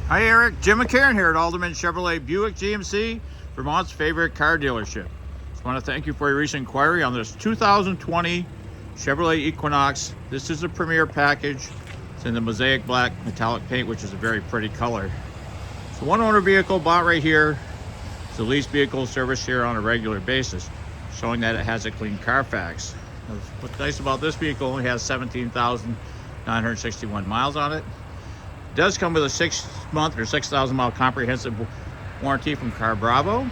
Hi Eric, Jim McCarran here at Alderman Chevrolet Buick GMC, Vermont's favorite car dealership. Just want to thank you for your recent inquiry on this 2020 Chevrolet Equinox. This is a premier package. It's in the mosaic black metallic paint, which is a very pretty color. It's a one owner vehicle bought right here. It's a lease vehicle serviced here on a regular basis, showing that it has a clean Carfax. What's nice about this vehicle, only has 17,961 miles on it. It does come with a 6-month or 6,000 mile comprehensive warranty from Car Bravo. You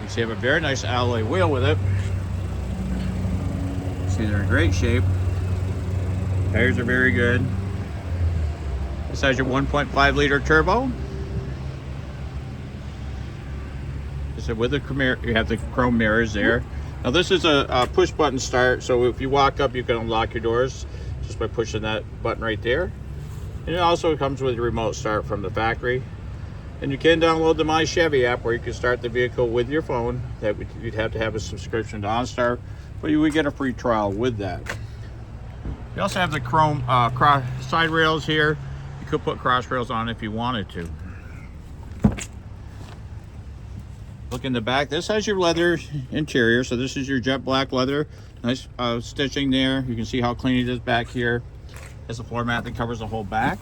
see, you have a very nice alloy wheel with it. See, they're in great shape. Tires are very good. This has your 1.5 liter turbo. So with the you have the chrome mirrors there. Now this is a push button start, so if you walk up you can unlock your doors just by pushing that button right there. And it also comes with a remote start from the factory. And you can download the My Chevy app where you can start the vehicle with your phone. That you'd have to have a subscription to OnStar, but you would get a free trial with that. You also have the chrome side rails here. You could put cross rails on if you wanted to. Look in the back. This has your leather interior, so this is your jet black leather. Nice stitching there. You can see how clean it is back here. Has a floor mat that covers the whole back.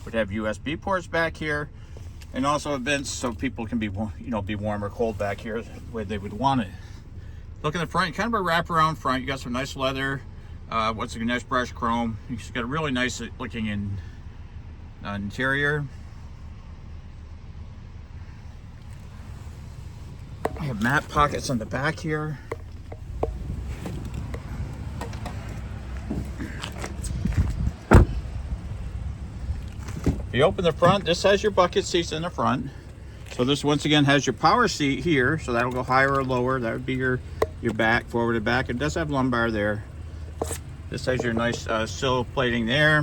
Would have USB ports back here, and also vents so people can be warm or cold back here the way they would want it. Look in the front, kind of a wraparound front. You got some nice leather. What's a nice brushed chrome. You just got a really nice looking interior. I have mat pockets on the back here. If you open the front, this has your bucket seats in the front. So this once again has your power seat here, so that'll go higher or lower. That would be your back, forward and back. It does have lumbar there. This has your nice sill plating there.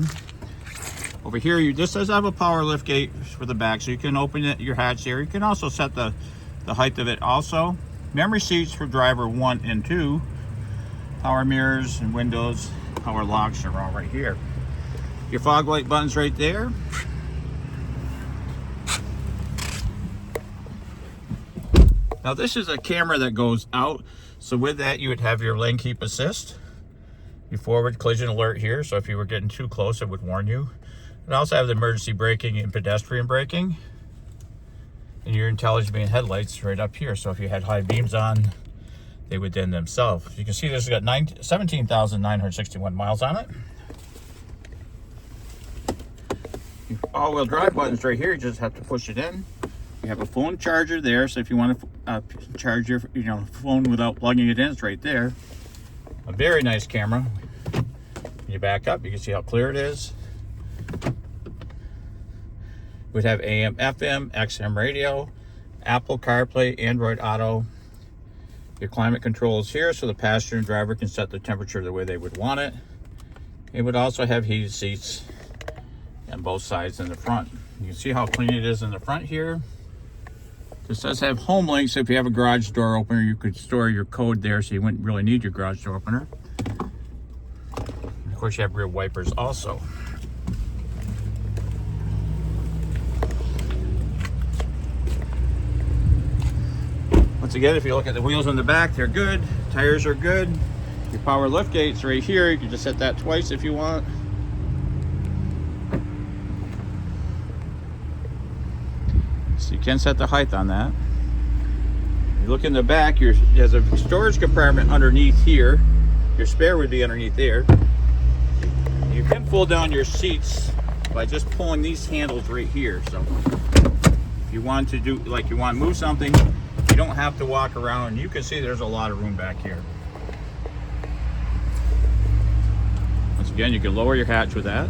Over here, this does have a power lift gate for the back, so you can open your hatch there. You can also set the height of it also. Memory seats for driver 1 and 2. Power mirrors and windows, power locks are all right here. Your fog light buttons right there. Now this is a camera that goes out, so with that you would have your lane keep assist, your forward collision alert here, so if you were getting too close it would warn you. It also have the emergency braking and pedestrian braking, and your intelligent beam headlights right up here, so if you had high beams on they would dim themselves. You can see this has got 17,961 miles on it. Your all-wheel drive buttons right here, you just have to push it in. You have a phone charger there, so if you want to charge your phone without plugging it in, it's right there. A very nice camera. When you back up, you can see how clear it is. We'd have AM, FM, XM radio, Apple CarPlay, Android Auto. Your climate control is here, so the passenger and driver can set the temperature the way they would want it. It would also have heated seats on both sides in the front. You can see how clean it is in the front here. This does have home link, so if you have a garage door opener, you could store your code there, so you wouldn't really need your garage door opener. And of course, you have rear wipers also. Once again, if you look at the wheels on the back, they're good. Tires are good. Your power lift gate's right here. You can just hit that twice if you want. So you can set the height on that. You look in the back, there's a storage compartment underneath here. Your spare would be underneath there. You can pull down your seats by just pulling these handles right here. So if you want to do, like you want to move something, you don't have to walk around. You can see there's a lot of room back here. Once again, you can lower your hatch with that.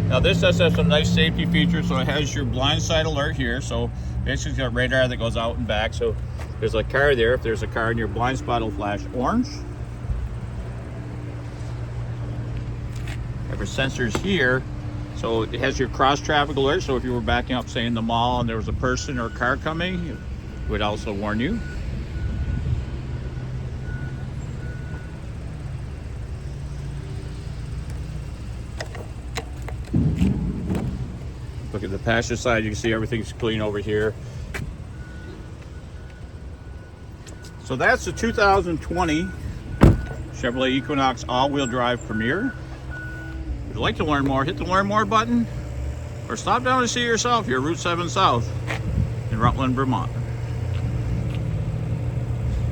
Now this does have some nice safety features, so it has your blind side alert here. So basically it's got radar that goes out and back. So there's a car there. If there's a car in your blind spot, it'll flash orange. There are sensors here. So it has your cross traffic alert. So if you were backing up, say in the mall, and there was a person or a car coming, it would also warn you. Look at the passenger side, you can see everything's clean over here. So that's the 2020 Chevrolet Equinox all-wheel drive Premier. If you'd like to learn more, hit the Learn More button, or stop down to see yourself here, Route 7 South in Rutland, Vermont.